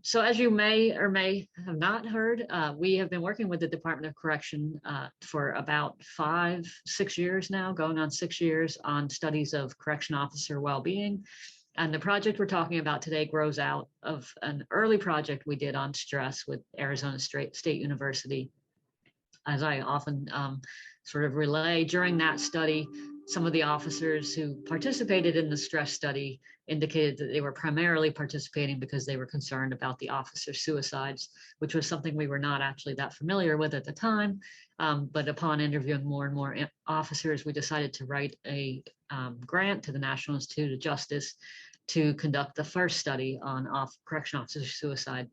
So as you may or may have not heard, we have been working with the Department of Correction for about 5-6 years now, going on 6 years, on studies of correction officer well-being. And the project we're talking about today grows out of an early project we did on stress with Arizona State University. As I often sort of relay, during that study, some of the officers who participated in the stress study indicated that they were primarily participating because they were concerned about the officer suicides, which was something we were not actually that familiar with at the time. But upon interviewing more and more officers, we decided to write a grant to the National Institute of Justice to conduct the first study on correction officer suicide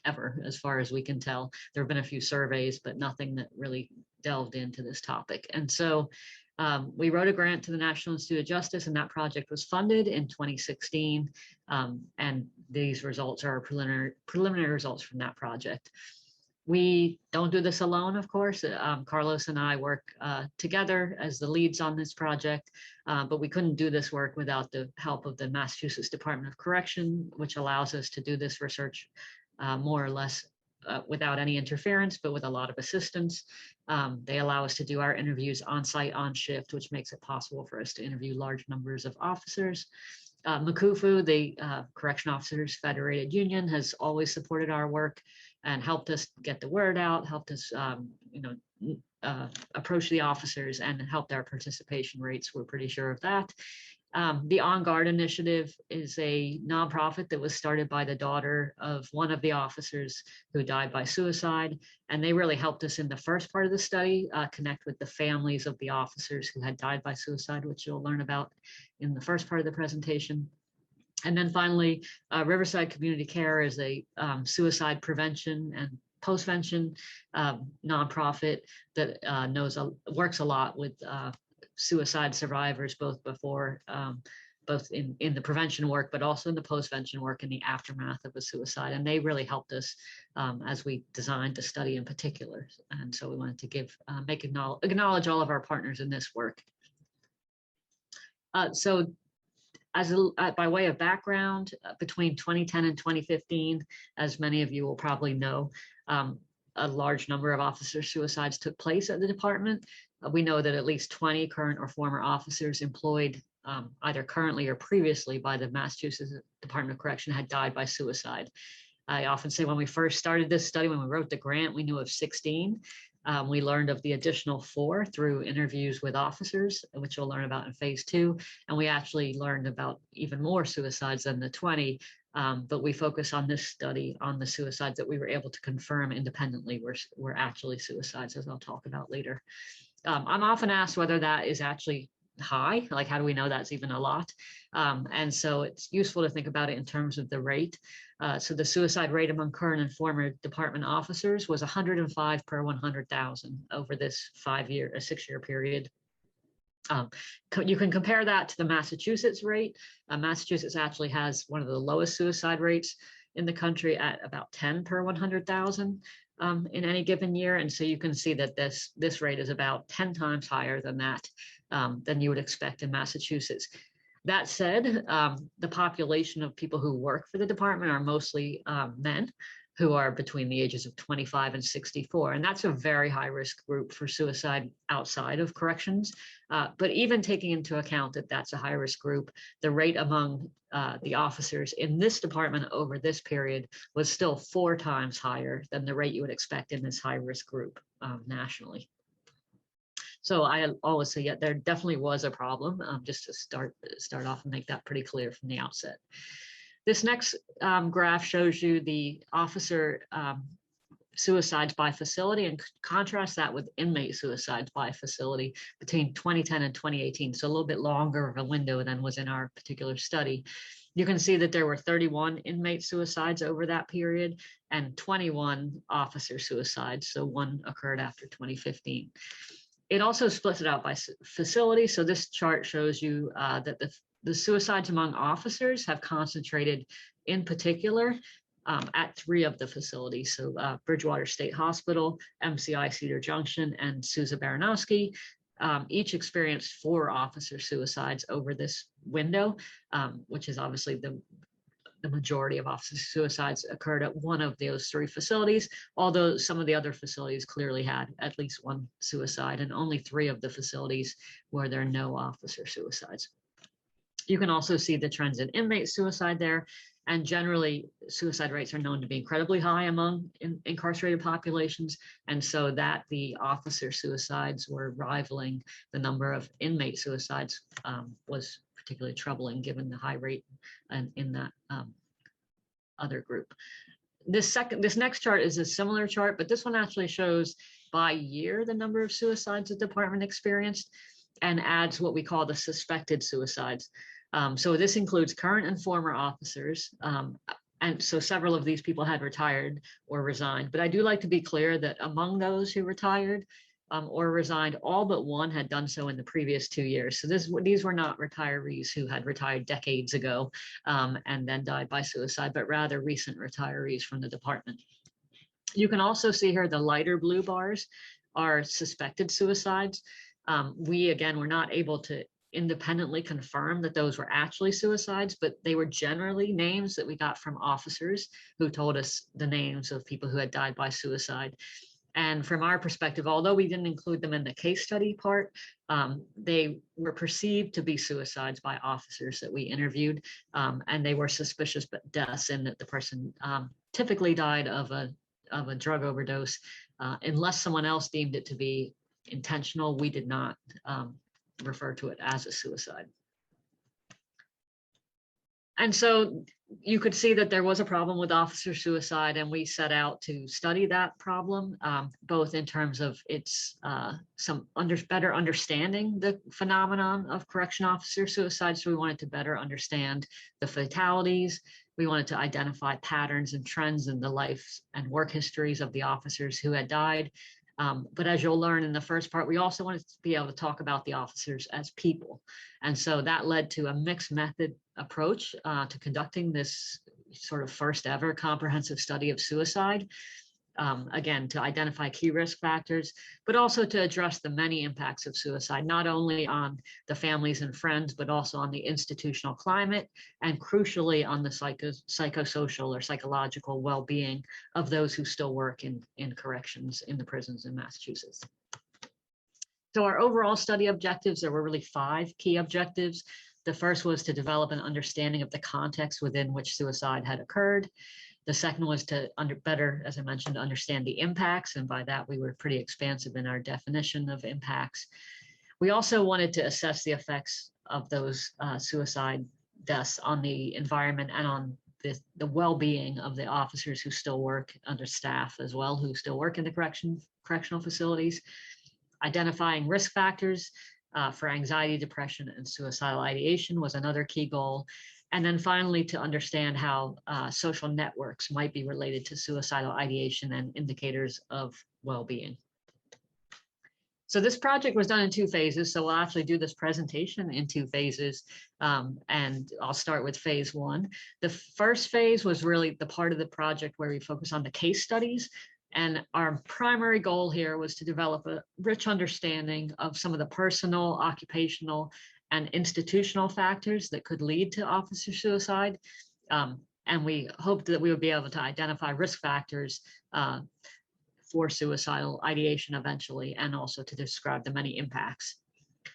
ever, as far as we can tell. There have been a few surveys, but nothing that really delved into this topic. And so we wrote a grant to the National Institute of Justice, and that project was funded in 2016. And these results are preliminary results from that project. We don't do this alone, of course. Carlos and I work together as the leads on this project, but we couldn't do this work without the help of the Massachusetts Department of Correction, which allows us to do this research more or less without any interference, but with a lot of assistance. They allow us to do our interviews on site, on shift, which makes it possible for us to interview large numbers of officers. MCUFU, the Correction Officers Federated Union, has always supported our work and helped us get the word out, helped us approach the officers and helped our participation rates. We're pretty sure of that. The On Guard initiative is a nonprofit that was started by the daughter of one of the officers who died by suicide. And they really helped us in the first part of the study, connect with the families of the officers who had died by suicide, which you'll learn about in the first part of the presentation. And then finally, Riverside Community Care is a suicide prevention and postvention nonprofit that works a lot with suicide survivors, both before, both in the prevention work, but also in the postvention work in the aftermath of a suicide. And they really helped us as we designed the study in particular. And so we wanted to acknowledge all of our partners in this work. So by way of background, between 2010 and 2015, as many of you will probably know, a large number of officer suicides took place at the department. We know that at least 20 current or former officers employed either currently or previously by the Massachusetts Department of Correction had died by suicide. I often say when we first started this study, when we wrote the grant, we knew of 16. We learned of the additional 4 through interviews with officers, which you'll learn about in phase 2. And we actually learned about even more suicides than the 20. But we focus on this study on the suicides that we were able to confirm independently were actually suicides, as I'll talk about later. I'm often asked whether that is actually high, like how do we know that's even a lot? And so it's useful to think about it in terms of the rate. So the suicide rate among current and former department officers was 105 per 100,000 over this 6-year period. You can compare that to the Massachusetts rate. Massachusetts actually has one of the lowest suicide rates in the country at about 10 per 100,000 in any given year. And so you can see that this rate is about 10 times higher than that, than you would expect in Massachusetts. That said, the population of people who work for the department are mostly men who are between the ages of 25 and 64. And that's a very high risk group for suicide outside of corrections. But even taking into account that that's a high risk group, the rate among the officers in this department over this period was still 4 times higher than the rate you would expect in this high risk group nationally. So I always say, yeah, there definitely was a problem, just to start off and make that pretty clear from the outset. This next graph shows you the officer suicides by facility and contrast that with inmate suicides by facility between 2010 and 2018. So a little bit longer of a window than was in our particular study. You can see that there were 31 inmate suicides over that period and 21 officer suicides. So one occurred after 2015. It also splits it out by facility. So this chart shows you that the suicides among officers have concentrated in particular at 3 of the facilities. So Bridgewater State Hospital, MCI Cedar Junction, and Sousa Baranowski each experienced 4 officer suicides over this window, which is obviously the the majority of officer suicides occurred at one of those three facilities, although some of the other facilities clearly had at least one suicide, and only three of the facilities where there are no officer suicides. You can also see the trends in inmate suicide there. And generally, suicide rates are known to be incredibly high among incarcerated populations. And so that the officer suicides were rivaling the number of inmate suicides was particularly troubling given the high rate in that other group. This next chart is a similar chart, but this one actually shows by year the number of suicides the department experienced and adds what we call the suspected suicides. So this includes current and former officers. And so several of these people had retired or resigned. But I do like to be clear that among those who retired or resigned, all but one had done so in the previous 2 years. So these were not retirees who had retired decades ago and then died by suicide, but rather recent retirees from the department. You can also see here the lighter blue bars are suspected suicides. We, again, were not able to independently confirm that those were actually suicides, but they were generally names that we got from officers who told us the names of people who had died by suicide. And from our perspective, although we didn't include them in the case study part, they were perceived to be suicides by officers that we interviewed, and they were suspicious deaths in that the person typically died of a drug overdose. Unless someone else deemed it to be intentional, we did not refer to it as a suicide. And so you could see that there was a problem with officer suicide, and we set out to study that problem, both in terms of its better understanding the phenomenon of correction officer suicide. So we wanted to better understand the fatalities. We wanted to identify patterns and trends in the life and work histories of the officers who had died. But as you'll learn in the first part, we also wanted to be able to talk about the officers as people. And so that led to a mixed method approach to conducting this sort of first ever comprehensive study of suicide. Again, to identify key risk factors, but also to address the many impacts of suicide, not only on the families and friends, but also on the institutional climate, and crucially on the psychosocial or psychological well-being of those who still work in corrections in the prisons in Massachusetts. So our overall study objectives, there were really 5 key objectives. The first was to develop an understanding of the context within which suicide had occurred. The second was to better, as I mentioned, understand the impacts. And by that, we were pretty expansive in our definition of impacts. We also wanted to assess the effects of those suicide deaths on the environment and on the well-being of the officers who still work under staff as well, who still work in the correctional facilities. Identifying risk factors for anxiety, depression, and suicidal ideation was another key goal. And then finally, to understand how social networks might be related to suicidal ideation and indicators of well-being. So this project was done in 2 phases. So we'll actually do this presentation in 2 phases. And I'll start with phase 1. The first phase was really the part of the project where we focus on the case studies. And our primary goal here was to develop a rich understanding of some of the personal, occupational, and institutional factors that could lead to officer suicide. And we hoped that we would be able to identify risk factors for suicidal ideation eventually, and also to describe the many impacts.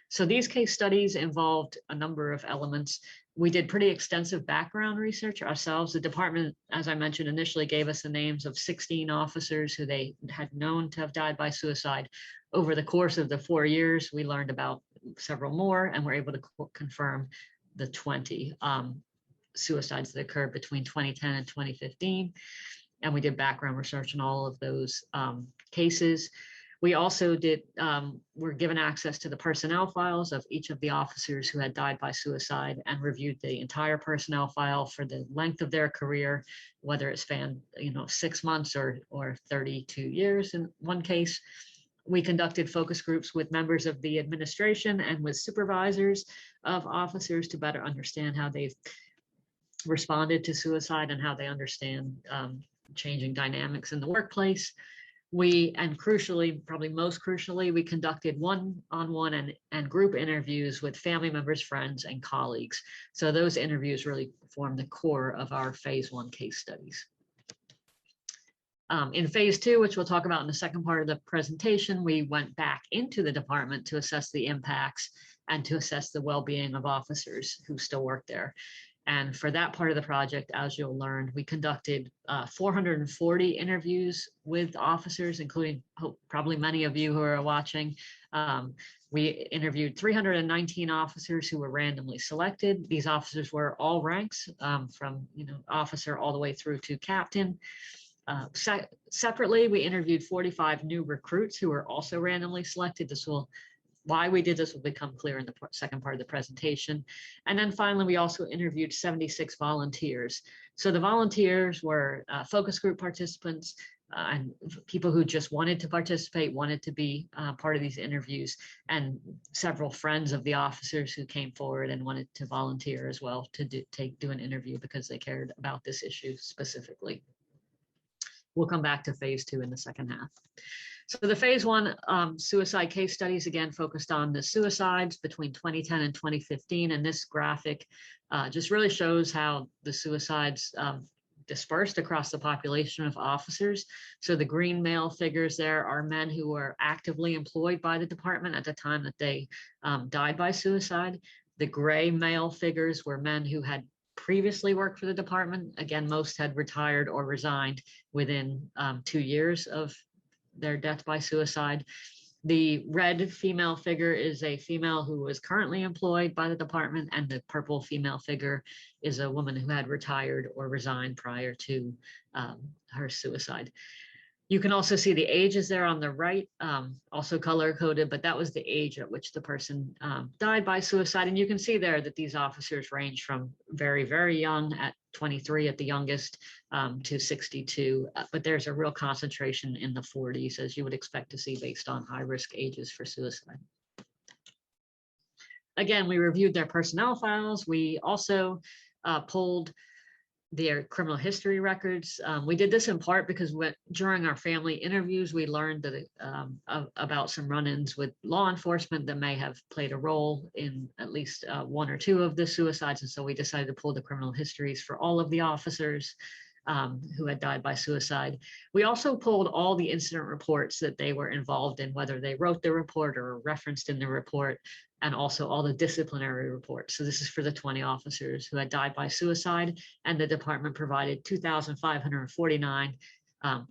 So these case studies involved a number of elements. We did pretty extensive background research ourselves. The department, as I mentioned, initially gave us the names of 16 officers who they had known to have died by suicide. Over the course of the 4 years, we learned about several more, and were able to confirm the 20 suicides that occurred between 2010 and 2015. And we did background research on all of those cases. We also were given access to the personnel files of each of the officers who had died by suicide, and reviewed the entire personnel file for the length of their career, whether it spanned 6 months or 32 years in one case. We conducted focus groups with members of the administration and with supervisors of officers to better understand how they've responded to suicide and how they understand changing dynamics in the workplace. And crucially, probably most crucially, we conducted one-on-one and group interviews with family members, friends, and colleagues. So those interviews really form the core of our phase 1 case studies. In phase 2, which we'll talk about in the second part of the presentation, we went back into the department to assess the impacts and to assess the well-being of officers who still work there. And for that part of the project, as you'll learn, we conducted 440 interviews with officers, including probably many of you who are watching. We interviewed 319 officers who were randomly selected. These officers were all ranks, from officer all the way through to captain. Separately, we interviewed 45 new recruits who were also randomly selected. Why we did this will become clear in the second part of the presentation. And then finally, we also interviewed 76 volunteers. So the volunteers were focus group participants and people who just wanted to participate, wanted to be part of these interviews, and several friends of the officers who came forward and wanted to volunteer as well to do an interview because they cared about this issue specifically. We'll come back to phase 2 in the second half. So the phase 1 suicide case studies, again, focused on the suicides between 2010 and 2015. And this graphic just really shows how the suicides dispersed across the population of officers. So the green male figures there are men who were actively employed by the department at the time that they died by suicide. The gray male figures were men who had previously worked for the department. Again, most had retired or resigned within 2 years of their death by suicide. The red female figure is a female who was currently employed by the department, and the purple female figure is a woman who had retired or resigned prior to her suicide. You can also see the ages there on the right, also color coded, but that was the age at which the person died by suicide. And you can see there that these officers range from very, very young at 23 at the youngest to 62, but there's a real concentration in the 40s, as you would expect to see based on high risk ages for suicide. Again, we reviewed their personnel files. We also pulled their criminal history records. We did this in part because during our family interviews, we learned that about some run-ins with law enforcement that may have played a role in at least 1 or 2 of the suicides. And so we decided to pull the criminal histories for all of the officers who had died by suicide. We also pulled all the incident reports that they were involved in, whether they wrote the report or referenced in the report, and also all the disciplinary reports. So this is for the 20 officers who had died by suicide, and the department provided 2,549.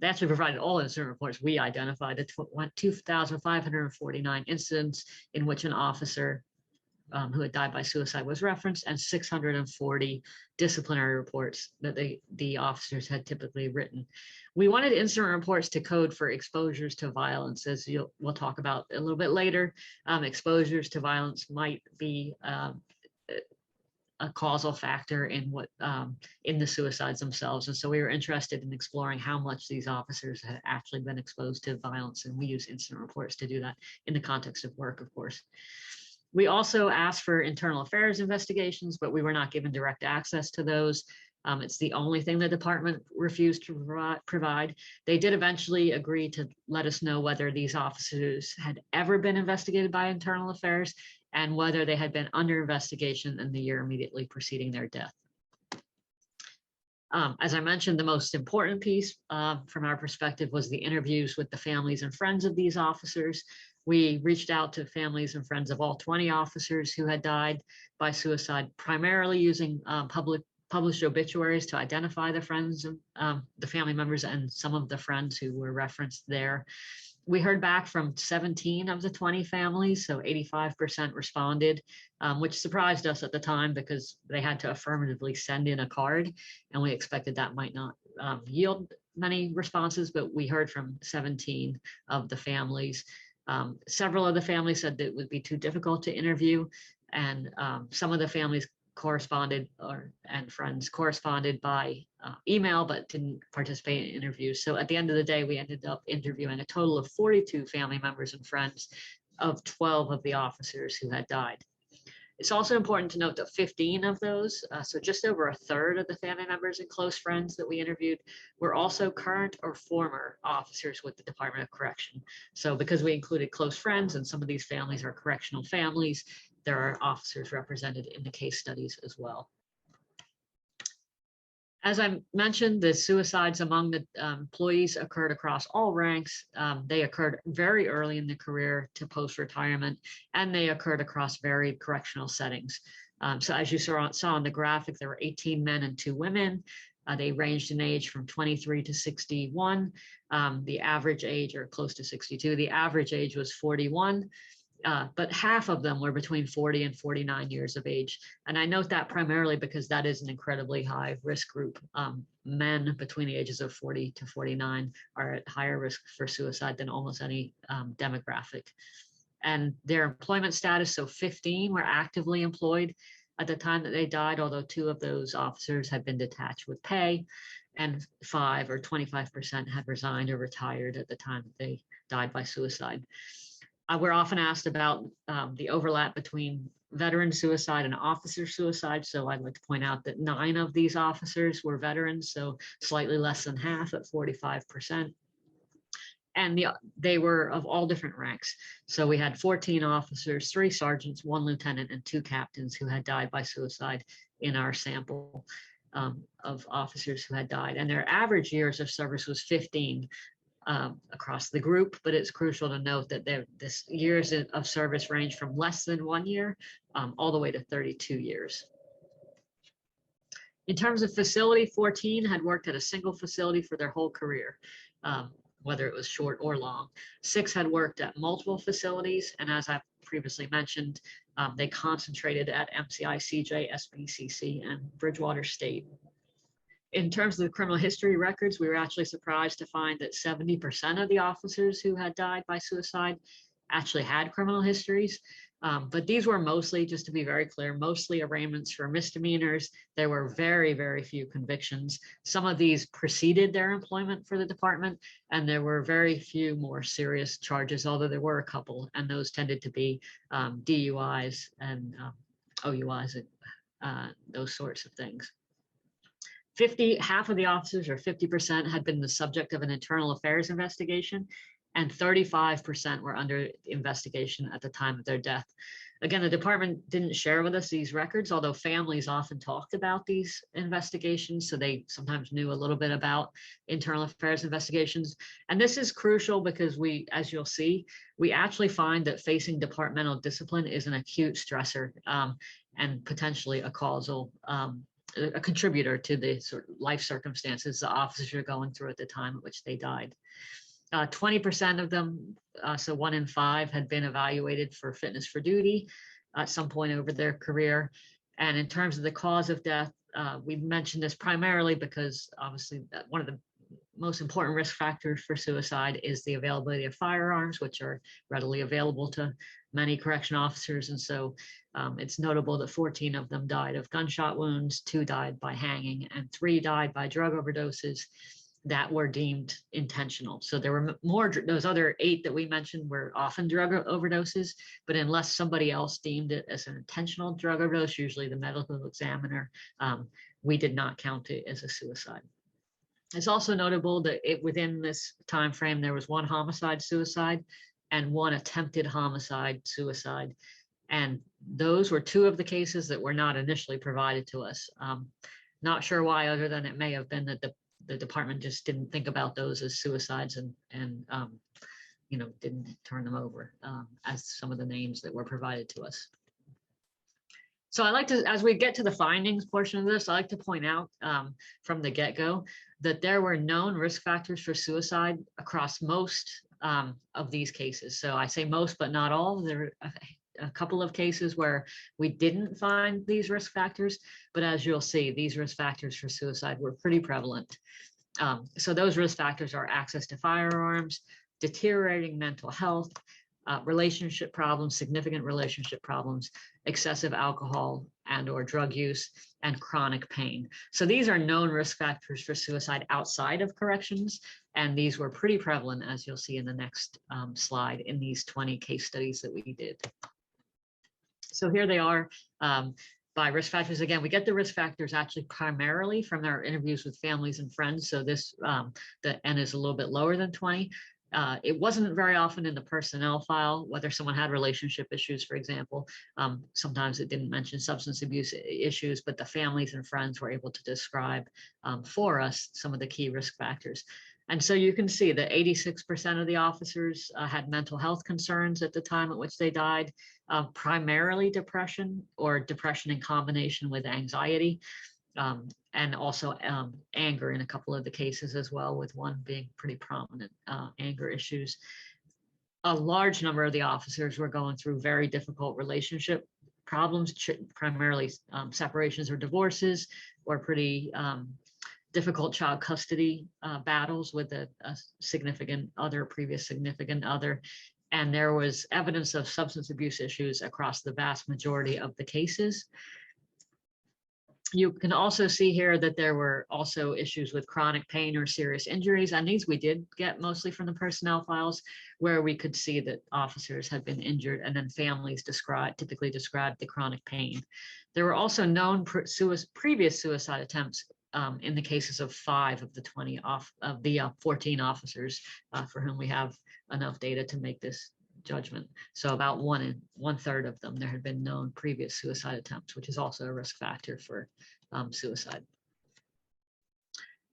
They actually provided all incident reports. We identified 2,549 incidents in which an officer who had died by suicide was referenced, and 640 disciplinary reports that the officers had typically written. We wanted incident reports to code for exposures to violence, as we'll talk about a little bit later. Exposures to violence might be a causal factor in in the suicides themselves. And so we were interested in exploring how much these officers had actually been exposed to violence, and we use incident reports to do that in the context of work, of course. We also asked for internal affairs investigations, but we were not given direct access to those. It's the only thing the department refused to provide. They did eventually agree to let us know whether these officers had ever been investigated by internal affairs and whether they had been under investigation in the year immediately preceding their death. As I mentioned, the most important piece from our perspective was the interviews with the families and friends of these officers. We reached out to families and friends of all 20 officers who had died by suicide, primarily using published obituaries to identify the friends, the family members, and some of the friends who were referenced there. We heard back from 17 of the 20 families, so 85% responded, which surprised us at the time because they had to affirmatively send in a card, and we expected that might not yield many responses, but we heard from 17 of the families. Several of the families said that it would be too difficult to interview, and some of the families corresponded and friends corresponded by email but didn't participate in interviews. So at the end of the day, we ended up interviewing a total of 42 family members and friends of 12 of the officers who had died. It's also important to note that 15 of those, so just over a third of the family members and close friends that we interviewed, were also current or former officers with the Department of Correction. So because we included close friends and some of these families are correctional families, there are officers represented in the case studies as well. As I mentioned, the suicides among the employees occurred across all ranks. They occurred very early in the career to post-retirement, and they occurred across varied correctional settings. So as you saw on the graphic, there were 18 men and 2 women. They ranged in age from 23 to 61. The average age, or close to 62, the average age was 41. But half of them were between 40 and 49 years of age. And I note that primarily because that is an incredibly high risk group. Men between the ages of 40 to 49 are at higher risk for suicide than almost any demographic. And their employment status, so 15 were actively employed at the time that they died, although 2 of those officers had been detached with pay, and 5 or 25% had resigned or retired at the time that they died by suicide. We're often asked about the overlap between veteran suicide and officer suicide. So I'd like to point out that 9 of these officers were veterans, so slightly less than half at 45%. And they were of all different ranks. So we had 14 officers, 3 sergeants, 1 lieutenant, and 2 captains who had died by suicide in our sample of officers who had died. And their average years of service was 15. Across the group, but it's crucial to note that this years of service range from less than 1 year all the way to 32 years. In terms of facility, 14 had worked at a single facility for their whole career, whether it was short or long. 6 had worked at multiple facilities, and as I've previously mentioned, they concentrated at MCI, CJ, SBCC, and Bridgewater State. In terms of the criminal history records, we were actually surprised to find that 70% of the officers who had died by suicide actually had criminal histories. But these were mostly, just to be very clear, mostly arraignments for misdemeanors. There were very, very few convictions. Some of these preceded their employment for the department, and there were very few more serious charges, although there were a couple, and those tended to be DUIs and OUIs, those sorts of things. Half of the officers, or 50%, had been the subject of an internal affairs investigation, and 35% were under investigation at the time of their death. Again, the department didn't share with us these records, although families often talked about these investigations, so they sometimes knew a little bit about internal affairs investigations. And this is crucial because we, as you'll see, we actually find that facing departmental discipline is an acute stressor and potentially a contributor to the sort of life circumstances the officers are going through at the time at which they died. 20% of them, so 1 in 5, had been evaluated for fitness for duty at some point over their career. And in terms of the cause of death, we mentioned this primarily because obviously one of the most important risk factors for suicide is the availability of firearms, which are readily available to many correctional officers. And so it's notable that 14 of them died of gunshot wounds, 2 died by hanging, and 3 died by drug overdoses that were deemed intentional. So there were more, those other 8 that we mentioned were often drug overdoses, but unless somebody else deemed it as an intentional drug overdose, usually the medical examiner, we did not count it as a suicide. It's also notable that within this time frame, there was 1 homicide suicide and 1 attempted homicide suicide. And those were 2 of the cases that were not initially provided to us. Not sure why, other than it may have been that the department just didn't think about those as suicides and didn't turn them over as some of the names that were provided to us. So I like to, as we get to the findings portion of this, I like to point out from the get-go that there were known risk factors for suicide across most of these cases. So I say most, but not all. There are a couple of cases where we didn't find these risk factors, but as you'll see, these risk factors for suicide were pretty prevalent. So those risk factors are access to firearms, deteriorating mental health, relationship problems, significant relationship problems, excessive alcohol and or drug use, and chronic pain. So these are known risk factors for suicide outside of corrections, and these were pretty prevalent, as you'll see in the next slide, in these 20 case studies that we did. So here they are by risk factors. Again, we get the risk factors actually primarily from our interviews with families and friends. So this, the N is a little bit lower than 20. It wasn't very often in the personnel file, whether someone had relationship issues, for example. Sometimes it didn't mention substance abuse issues, but the families and friends were able to describe for us some of the key risk factors. And so you can see that 86% of the officers had mental health concerns at the time at which they died, primarily depression or depression in combination with anxiety. And also anger in a couple of the cases as well, with one being pretty prominent anger issues. A large number of the officers were going through very difficult relationship problems, primarily separations or divorces, or pretty difficult child custody battles with a significant other, previous significant other. And there was evidence of substance abuse issues across the vast majority of the cases. You can also see here that there were also issues with chronic pain or serious injuries, and these we did get mostly from the personnel files, where we could see that officers had been injured, and then families typically described the chronic pain. There were also known previous suicide attempts in the cases of 5 of the 14 officers for whom we have enough data to make this judgment. So about 1/3 of them, there had been known previous suicide attempts, which is also a risk factor for suicide.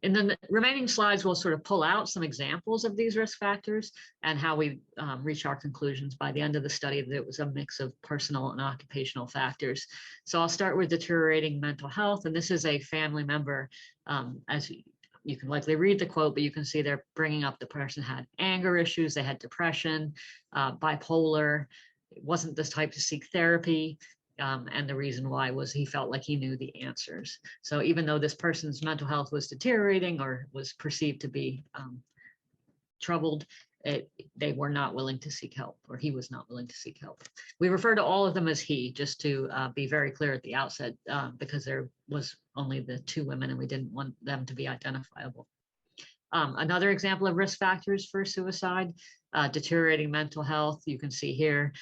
In the remaining slides, we'll sort of pull out some examples of these risk factors and how we reach our conclusions by the end of the study that it was a mix of personal and occupational factors. So I'll start with deteriorating mental health, and this is a family member, as you can likely read the quote, but you can see they're bringing up the person had anger issues, they had depression, bipolar, it wasn't this type to seek therapy. And the reason why was he felt like he knew the answers. So even though this person's mental health was deteriorating or was perceived to be troubled, they were not willing to seek help, or he was not willing to seek help. We refer to all of them as he, just to be very clear at the outset, because there was only the 2 women and we didn't want them to be identifiable. Another example of risk factors for suicide, deteriorating mental health. You can see here,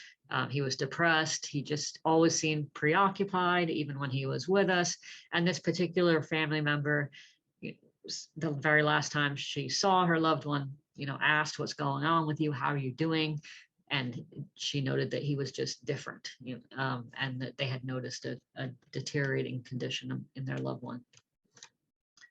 he was depressed. He just always seemed preoccupied, even when he was with us. And this particular family member, the very last time she saw her loved one, asked, "What's going on with you? How are you doing?" And she noted that he was just different, and that they had noticed a deteriorating condition in their loved one.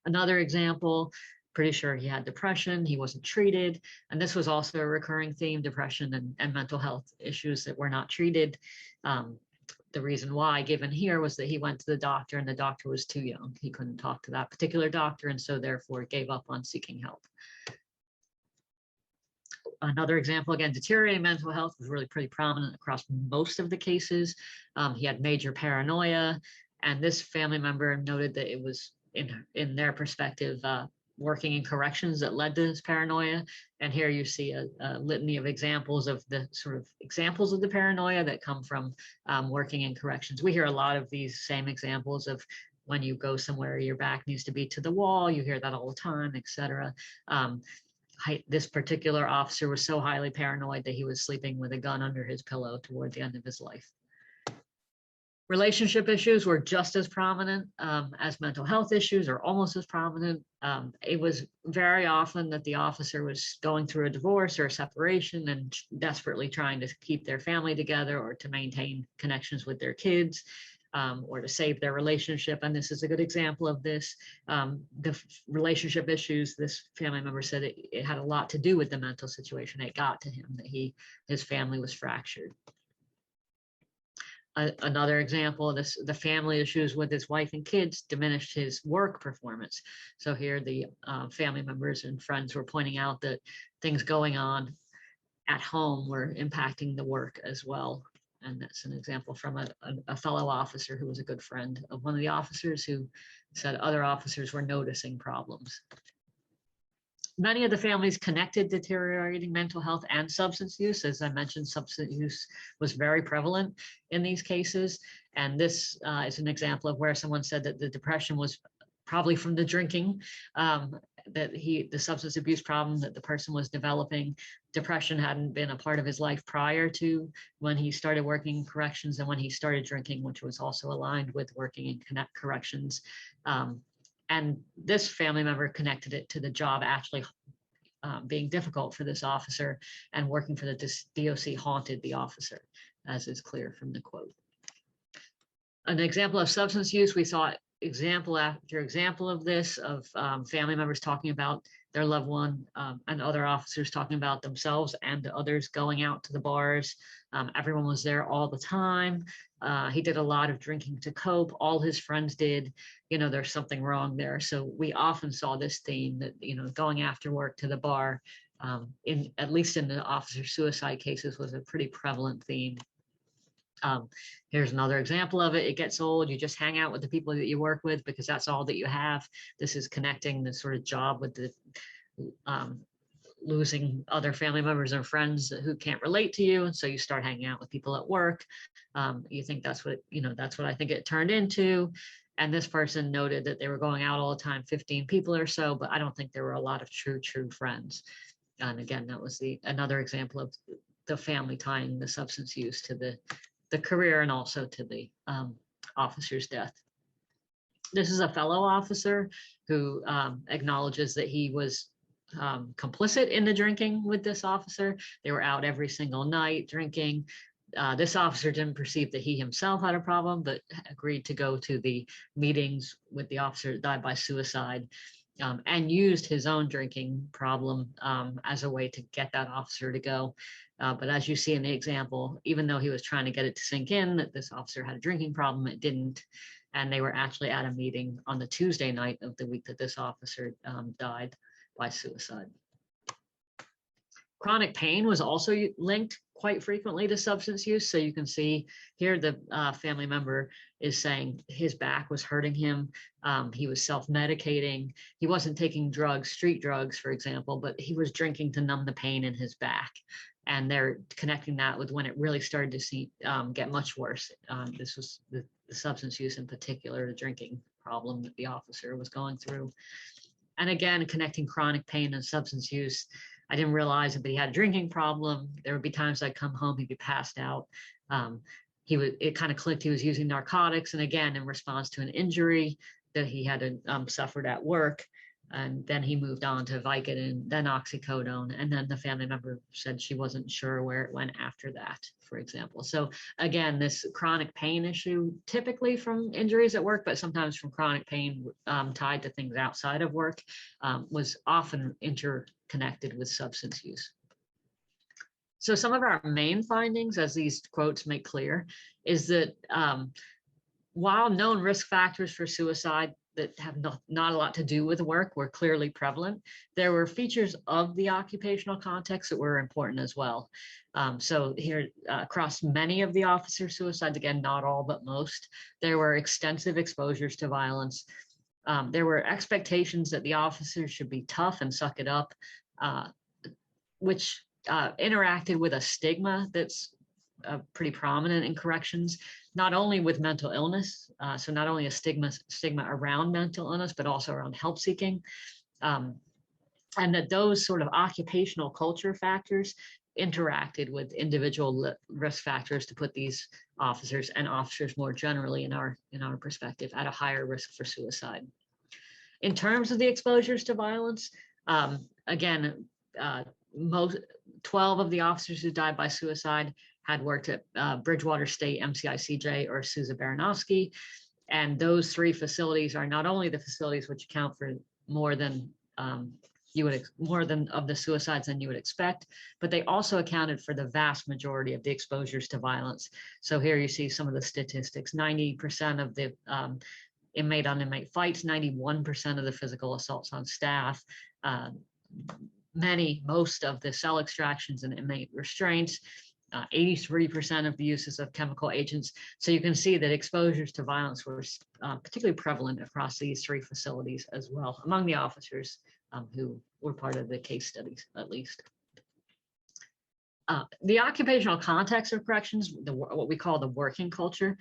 Another example, pretty sure he had depression, he wasn't treated. And this was also a recurring theme, depression and mental health issues that were not treated. The reason why given here was that he went to the doctor and the doctor was too young. He couldn't talk to that particular doctor, and so therefore gave up on seeking help. Another example, again, deteriorating mental health was really pretty prominent across most of the cases. He had major paranoia, and this family member noted that it was, in their perspective, working in corrections that led to this paranoia. And here you see a litany of examples of the sort of examples of the paranoia that come from working in corrections. We hear a lot of these same examples of when you go somewhere, your back needs to be to the wall. You hear that all the time, etc. This particular officer was so highly paranoid that he was sleeping with a gun under his pillow toward the end of his life. Relationship issues were just as prominent as mental health issues, or almost as prominent. It was very often that the officer was going through a divorce or a separation and desperately trying to keep their family together, or to maintain connections with their kids, or to save their relationship. And this is a good example of this. The relationship issues, this family member said it had a lot to do with the mental situation. It got to him that his family was fractured. Another example of this, the family issues with his wife and kids diminished his work performance. So here the family members and friends were pointing out that things going on at home were impacting the work as well. And that's an example from a fellow officer who was a good friend of one of the officers, who said other officers were noticing problems. Many of the families connected deteriorating mental health and substance use. As I mentioned, substance use was very prevalent in these cases. And this is an example of where someone said that the depression was probably from the drinking. that the substance abuse problem that the person was developing, depression hadn't been a part of his life prior to when he started working in corrections and when he started drinking, which was also aligned with working in corrections. And this family member connected it to the job actually being difficult for this officer, and working for the DOC haunted the officer, as is clear from the quote. An example of substance use, we saw example after example of this, of family members talking about their loved one, and other officers talking about themselves and others going out to the bars. Everyone was there all the time. He did a lot of drinking to cope. All his friends did. There's something wrong there. So we often saw this theme that, going after work to the bar, at least in the officer suicide cases, was a pretty prevalent theme. Here's another example of it. It gets old. You just hang out with the people that you work with because that's all that you have. This is connecting the sort of job with the losing other family members and friends who can't relate to you. And so you start hanging out with people at work. You think that's what I think it turned into. And this person noted that they were going out all the time, 15 people or so, but I don't think there were a lot of true friends. And again, that was another example of the family tying the substance use to the career and also to the officer's death. This is a fellow officer who acknowledges that he was complicit in the drinking with this officer. They were out every single night drinking. This officer didn't perceive that he himself had a problem, but agreed to go to the meetings with the officer that died by suicide, and used his own drinking problem as a way to get that officer to go. But as you see in the example, even though he was trying to get it to sink in that this officer had a drinking problem, it didn't. And they were actually at a meeting on the Tuesday night of the week that this officer died by suicide. Chronic pain was also linked quite frequently to substance use. So you can see here the family member is saying his back was hurting him. He was self-medicating. He wasn't taking drugs, street drugs, for example, but he was drinking to numb the pain in his back. And they're connecting that with when it really started to get much worse. This was the substance use in particular, the drinking problem that the officer was going through. And again, connecting chronic pain and substance use. I didn't realize it, but he had a drinking problem. There would be times I'd come home, he'd be passed out. It kind of clicked. He was using narcotics. And again, in response to an injury that he had suffered at work. And then he moved on to Vicodin, then oxycodone. And then the family member said she wasn't sure where it went after that, for example. So again, this chronic pain issue, typically from injuries at work, but sometimes from chronic pain tied to things outside of work, was often interconnected with substance use. So some of our main findings, as these quotes make clear, is that while known risk factors for suicide that have not a lot to do with work were clearly prevalent, there were features of the occupational context that were important as well. So here, across many of the officer suicides, again, not all, but most, there were extensive exposures to violence. There were expectations that the officers should be tough and suck it up, which interacted with a stigma that's pretty prominent in corrections, not only with mental illness, so not only a stigma around mental illness, but also around help seeking, and that those sort of occupational culture factors interacted with individual risk factors to put these officers and officers more generally in our perspective at a higher risk for suicide. In terms of the exposures to violence, again, 12 of the officers who died by suicide had worked at Bridgewater State, MCICJ, or Sousa Baranowski. And those three facilities are not only the facilities which account for more than of the suicides than you would expect, but they also accounted for the vast majority of the exposures to violence. So here you see some of the statistics. 90% of the inmate on inmate fights, 91% of the physical assaults on staff, most of the cell extractions and inmate restraints, 83% of the uses of chemical agents. So you can see that exposures to violence were particularly prevalent across these three facilities as well, among the officers who were part of the case studies, at least. The occupational context of corrections, what we call the working culture,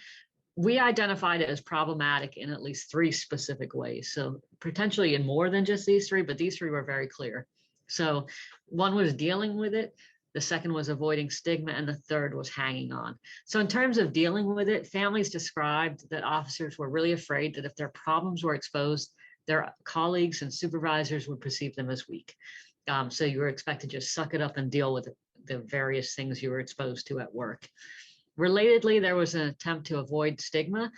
we identified it as problematic in at least 3 specific ways. So potentially in more than just these 3, but these 3 were very clear. So one was dealing with it. The second was avoiding stigma, and the third was hanging on. So in terms of dealing with it, families described that officers were really afraid that if their problems were exposed, their colleagues and supervisors would perceive them as weak. So you were expected to just suck it up and deal with the various things you were exposed to at work. Relatedly, there was an attempt to avoid stigma,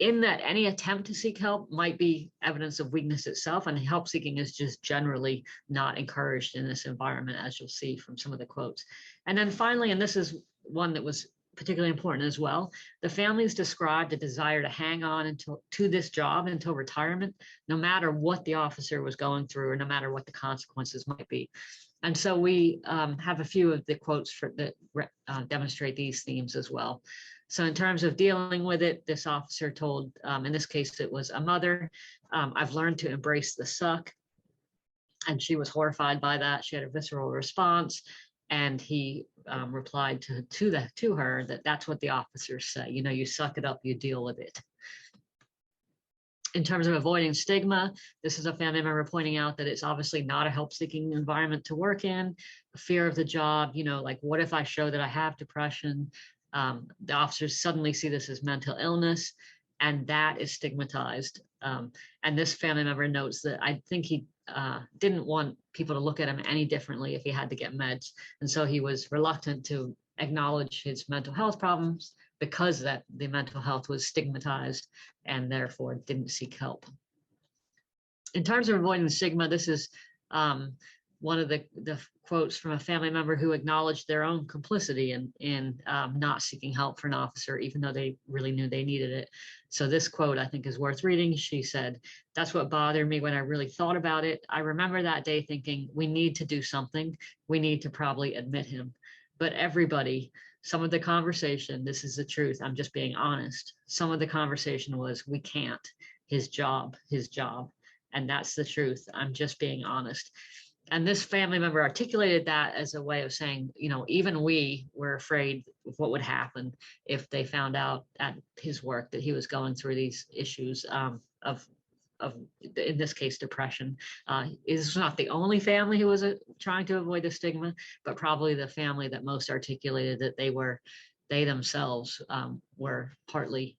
in that any attempt to seek help might be evidence of weakness itself, and help seeking is just generally not encouraged in this environment, as you'll see from some of the quotes. And then finally, and this is one that was particularly important as well, the families described a desire to hang on to this job until retirement, no matter what the officer was going through or no matter what the consequences might be. And so we have a few of the quotes that demonstrate these themes as well. So in terms of dealing with it, this officer told, in this case, it was a mother, I've learned to embrace the suck. And she was horrified by that. She had a visceral response. And he replied to her that that's what the officers say. You know, you suck it up, you deal with it. In terms of avoiding stigma, this is a family member pointing out that it's obviously not a help-seeking environment to work in. A fear of the job, you know, like what if I show that I have depression? The officers suddenly see this as mental illness, and that is stigmatized. And this family member notes that I think he didn't want people to look at him any differently if he had to get meds. And so he was reluctant to acknowledge his mental health problems because that the mental health was stigmatized and therefore didn't seek help. In terms of avoiding stigma, this is one of the quotes from a family member who acknowledged their own complicity in not seeking help for an officer, even though they really knew they needed it. So this quote I think is worth reading. She said, "That's what bothered me when I really thought about it. I remember that day thinking, we need to do something. We need to probably admit him. But everybody, some of the conversation, this is the truth, I'm just being honest. Some of the conversation was, we can't, his job. And that's the truth. I'm just being honest." And this family member articulated that as a way of saying, you know, even we were afraid of what would happen if they found out at his work that he was going through these issues of, in this case, depression. This was not the only family who was trying to avoid the stigma, but probably the family that most articulated that they themselves were partly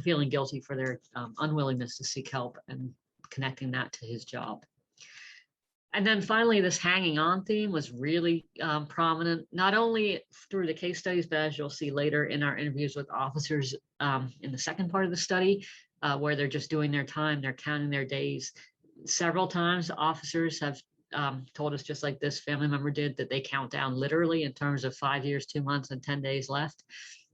feeling guilty for their unwillingness to seek help and connecting that to his job. And then finally, this hanging on theme was really prominent, not only through the case studies, but as you'll see later in our interviews with officers in the second part of the study, where they're just doing their time, they're counting their days. Several times, officers have told us, just like this family member did, that they count down literally in terms of 5 years, 2 months, and 10 days left.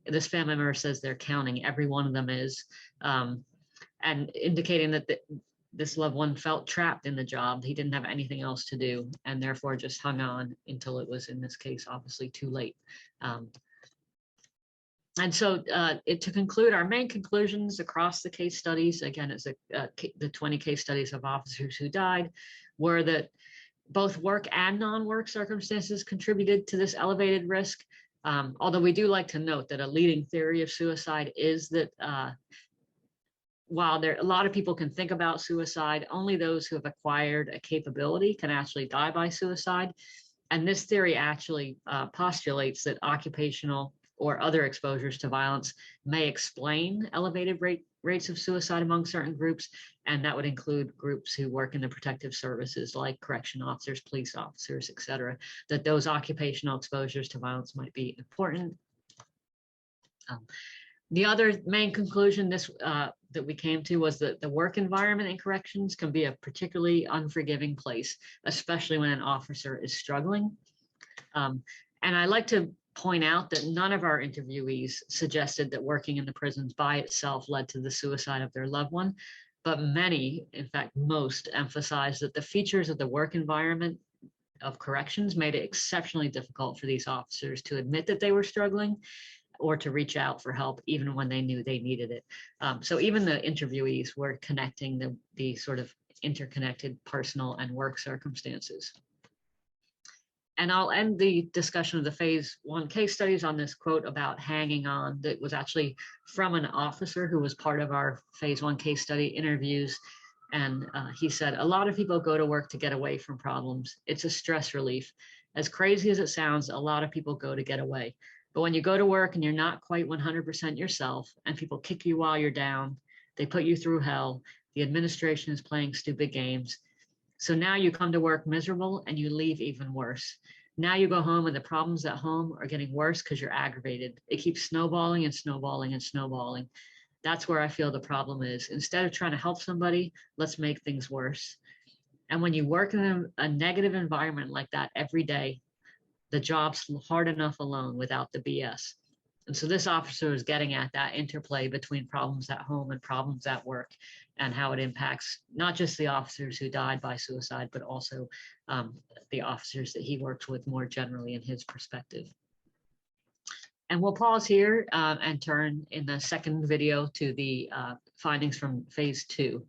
This family member says they're counting, every one of them is, and indicating that this loved one felt trapped in the job. He didn't have anything else to do, and therefore just hung on until it was, in this case, obviously too late. And so to conclude, our main conclusions across the case studies, again, it's the 20 case studies of officers who died, were that both work and non-work circumstances contributed to this elevated risk. Although we do like to note that a leading theory of suicide is that while a lot of people can think about suicide, only those who have acquired a capability can actually die by suicide. And this theory actually postulates that occupational or other exposures to violence may explain elevated rates of suicide among certain groups. And that would include groups who work in the protective services like correction officers, police officers, et cetera, that those occupational exposures to violence might be important. The other main conclusion that we came to was that the work environment in corrections can be a particularly unforgiving place, especially when an officer is struggling. And I like to point out that none of our interviewees suggested that working in the prisons by itself led to the suicide of their loved one, but many, in fact, most emphasized that the features of the work environment of corrections made it exceptionally difficult for these officers to admit that they were struggling or to reach out for help, even when they knew they needed it. So even the interviewees were connecting the sort of interconnected personal and work circumstances. And I'll end the discussion of the phase 1 case studies on this quote about hanging on that was actually from an officer who was part of our phase 1 case study interviews. And he said, a lot of people go to work to get away from problems. It's a stress relief. As crazy as it sounds, a lot of people go to get away. But when you go to work and you're not quite 100% yourself and people kick you while you're down, they put you through hell, the administration is playing stupid games. So now you come to work miserable and you leave even worse. Now you go home and the problems at home are getting worse because you're aggravated. It keeps snowballing and snowballing and snowballing. That's where I feel the problem is. Instead of trying to help somebody, let's make things worse. And when you work in a negative environment like that every day, the job's hard enough alone without the BS. And so this officer is getting at that interplay between problems at home and problems at work and how it impacts not just the officers who died by suicide, but also the officers that he works with more generally in his perspective. And we'll pause here and turn in the second video to the findings from phase 2.